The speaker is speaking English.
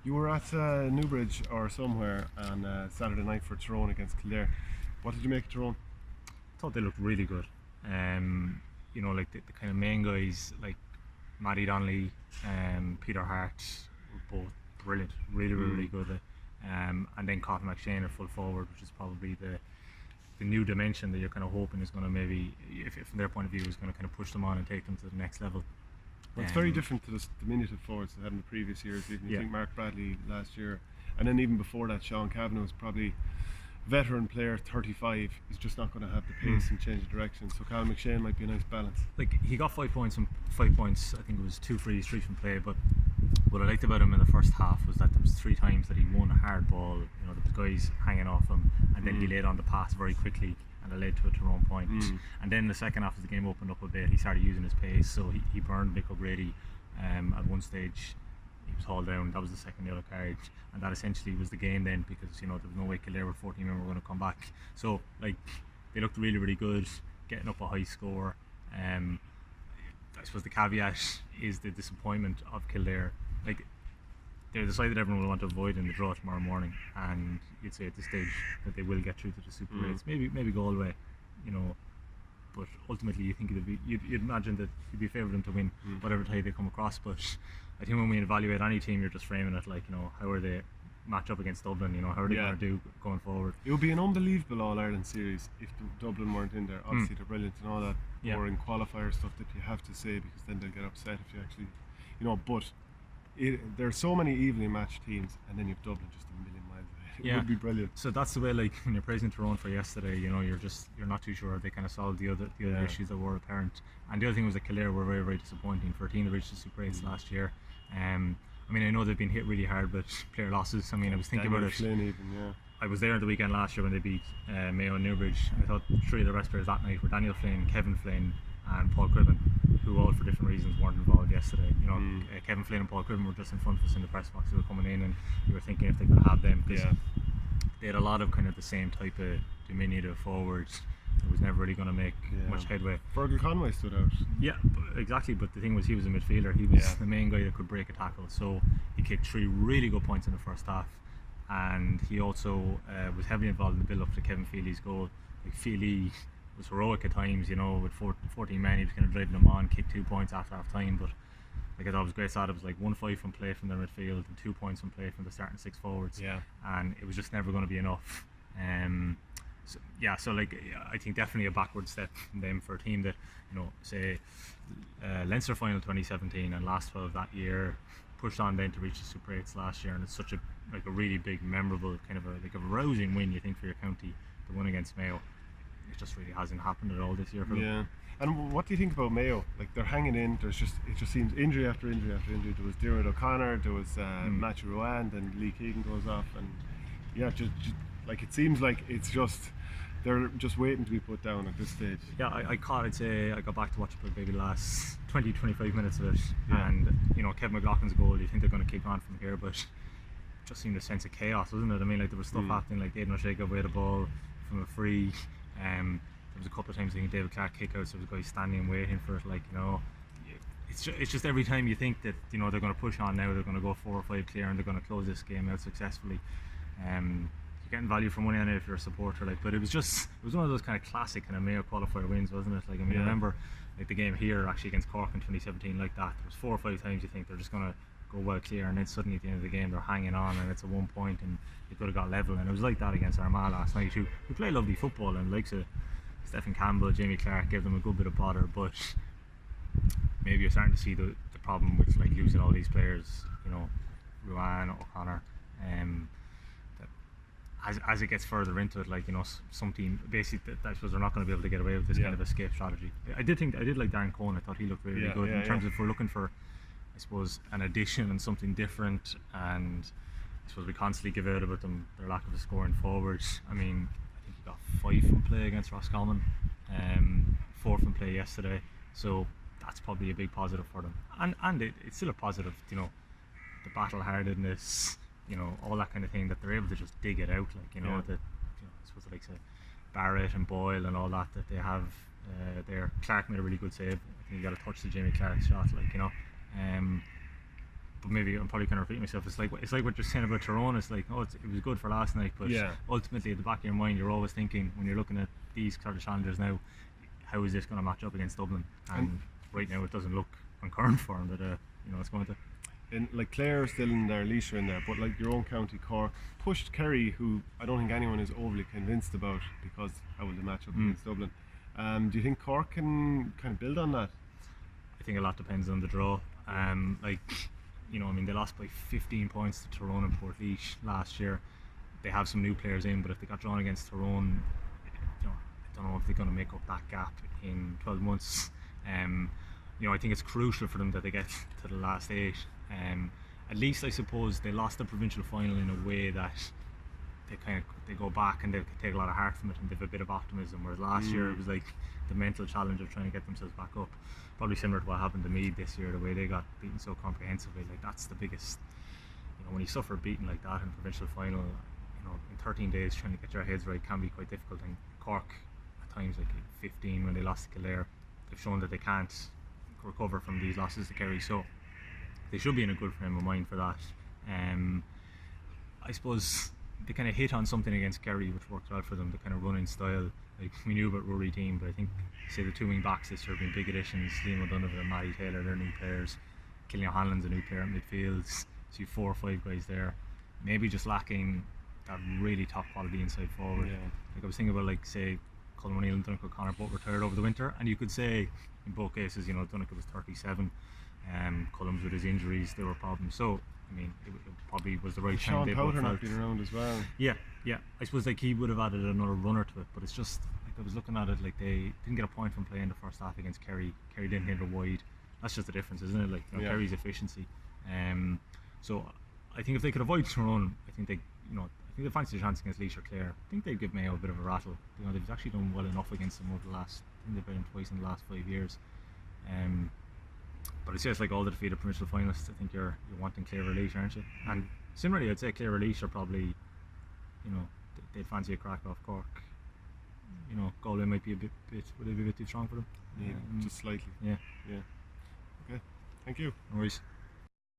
You were at Newbridge or somewhere on Saturday night for Tyrone against Kildare. What did you make of Tyrone? Thought they looked really good. Like the kind of main guys like Matty Donnelly, Peter Hart were both brilliant, really good. And then Cotton McShane at full forward, which is probably the new dimension that you're kind of hoping is going to maybe, if from their point of view, is going to kind of push them on and take them to the next level. Well, it's very different to the diminutive forwards they had in the previous years. Even you think Mark Bradley last year, and then even before that, Sean Kavanagh was probably veteran player, 35. He's just not going to have the pace and change of direction. So Callum McShane might be a nice balance. Like he got 5 points and 5 points. I think it was 2 frees, 3 from play. But what I liked about him in the first half was that there was 3 times that he won a hard ball. You know, there was guys hanging off him, and then he laid on the pass very quickly, and it led to a Tyrone point. And then the second half of the game opened up a bit. He started using his pace, so he burned Nick O'Grady. At one stage, he was hauled down. That was the second yellow card, and that essentially was the game then, because there was no way Kildare with 14 men were going to come back. So like they looked really good, getting up a high score. I suppose the caveat is the disappointment of Kildare. Like they're the side that everyone will want to avoid in the draw tomorrow morning, and you'd say at this stage that they will get through to the Super 8s, maybe Galway, but ultimately you think you'd imagine that you'd be favouring them to win whatever tie they come across. But I think when we evaluate any team, you're just framing it like, how are they match up against Dublin, how are they going to do going forward. It would be an unbelievable All-Ireland series if Dublin weren't in there. Obviously they're brilliant and all that boring qualifier stuff that you have to say, because then they'll get upset if you actually, but there's so many evenly matched teams, and then you've Dublin just a million miles away. It would be brilliant. So that's the way, like when you're praising Tyrone for yesterday, you're not too sure they kind of solved the other issues that were apparent. And the other thing was that Kildare were very disappointing for a team that reached the Super 8s last year. I know they've been hit really hard with player losses. I was thinking about it. I was there on the weekend last year when they beat Mayo and Newbridge. I thought 3 of the rest players that night were Daniel Flynn, Kevin Flynn and Paul Cribben, who all for different reasons weren't involved yesterday. Kevin Flynn and Paul Cribben were just in front of us in the press box. They were coming in, and you were thinking if they could have them, because they had a lot of kind of the same type of diminutive forwards. It was never really going to make much headway. Fergal Conway stood out. Yeah, exactly. But the thing was, he was a midfielder. He was the main guy that could break a tackle. So he kicked 3 really good points in the first half, and he also was heavily involved in the build-up to Kevin Feely's goal. Like Feely was heroic at times, with 14 men. He was kind of driving them on, kicked 2 points after half time. But like I thought it was great. It was like 1-5 from play from their midfield and 2 points from play from the starting 6 forwards. And it was just never going to be enough. So I think definitely a backward step from them for a team that, say Leinster final 2017 and last 12 that year, pushed on then to reach the Super 8s last year, and it's such a really big, memorable kind of a rousing win, you think, for your county, the one against Mayo. It just really hasn't happened at all this year for them. And what do you think about Mayo? Like they're hanging in. It just seems injury after injury after injury. There was Dermot O'Connor, there was Matthew Rowan, then Lee Keegan goes off, and just like it seems like it's just they're just waiting to be put down at this stage. I'd say I got back to watch maybe the last 20-25 minutes of it, and Kevin McLaughlin's goal, you think they're going to kick on from here, but it just seemed a sense of chaos, wasn't it? There was stuff happening, like Aidan O'Shea gave away the ball from a free. There was a couple of times I think David Clark kickouts, there was guys standing waiting for it, it's just every time you think that they're going to push on now, they're going to go 4 or 5 clear and they're going to close this game out successfully. You're getting value for money on it if you're a supporter, but it was one of those kind of classic kind of Mayo qualifier wins, wasn't it? I remember the game here actually against Cork in 2017 like that. There was 4 or 5 times you think they're just going to go well clear, and then suddenly at the end of the game they're hanging on and it's a 1 point and they could have got level, and it was like that against Armagh last night who play lovely football, and likes of Stephen Campbell, Jamie Clark gave them a good bit of bother, but maybe you're starting to see the problem with losing all these players, Ruan, O'Connor, as it gets further into it, some team basically I suppose they're not going to be able to get away with this kind of escape strategy. I did like Darren Cohn. I thought he looked really good in terms of, if we're looking for, I suppose, an addition and something different, and I suppose we constantly give out about them, their lack of a scoring forwards. I think he got 5 from play against Roscommon, 4 from play yesterday, so that's probably a big positive for them, and it's still a positive, the battle-heartedness, all that kind of thing, that they're able to just dig it out, I suppose the likes of Barrett and Boyle and all that they have there. Clark made a really good save. I think he got a touch to Jamie Clark's shot, but but maybe I'm probably kind of repeating myself. It's like what you're saying about Tyrone. It's like, oh, it was good for last night, but ultimately at the back of your mind, you're always thinking when you're looking at these sort of challengers now, how is this going to match up against Dublin? And right now, it doesn't look on current form that it's going to. And like Clare still in there, Leisure in there, but like your own county, Cork pushed Kerry, who I don't think anyone is overly convinced about because how will they match up against Dublin. Do you think Cork can kind of build on that? I think a lot depends on the draw. They lost by 15 points to Tyrone and Portlaoise last year. They have some new players in, but if they got drawn against Tyrone, I don't know if they're going to make up that gap in 12 months. I think it's crucial for them that they get to the last 8. At least I suppose they lost the provincial final in a way that they go back and they take a lot of heart from it and they have a bit of optimism, whereas last year it was like the mental challenge of trying to get themselves back up, probably similar to what happened to Meath this year, the way they got beaten so comprehensively. Like that's the biggest, when you suffer beating like that in provincial final, in 13 days trying to get your heads right can be quite difficult. And Cork at times, like 15 when they lost to Kildare, they've shown that they can't recover from these losses to Kerry, so they should be in a good frame of mind for that. I suppose they kind of hit on something against Kerry which worked well for them, the kind of running style. Like we knew about Rory team, but I think say the 2 wing backs this year have been big additions. Liam O'Donovan and Matty Taylor, they're new players. Killian O'Hanlon's a new player at midfield. So 4 or 5 guys there, maybe just lacking that really top quality inside forward. Like I was thinking about, like say Colin O'Neill and Donnacha O'Connor both retired over the winter, and you could say in both cases, Donnacha was 37, Cullum's with his injuries, there were problems. So I mean, it probably was the right time. Sean Powder not been around as well. Yeah. I suppose like he would have added another runner to it, but it's just like I was looking at it, like they didn't get a point from playing the first half against Kerry. Kerry didn't hit her wide. That's just the difference, isn't it? Like Kerry's efficiency. So I think if they could avoid Tyrone, I think they fancy a chance against Leisure Clare. I think they'd give Mayo a bit of a rattle. They've actually done well enough against them over the last. I think they've beaten them twice in the last 5 years. But it's just like all the defeated provincial finalists. I think you're wanting Clare or Leisure, aren't you? And similarly, I'd say Clare or Leisure probably, they'd fancy a crack off Cork. Galway might be would they be a bit too strong for them? Yeah, just slightly. Yeah. Okay, thank you. No worries.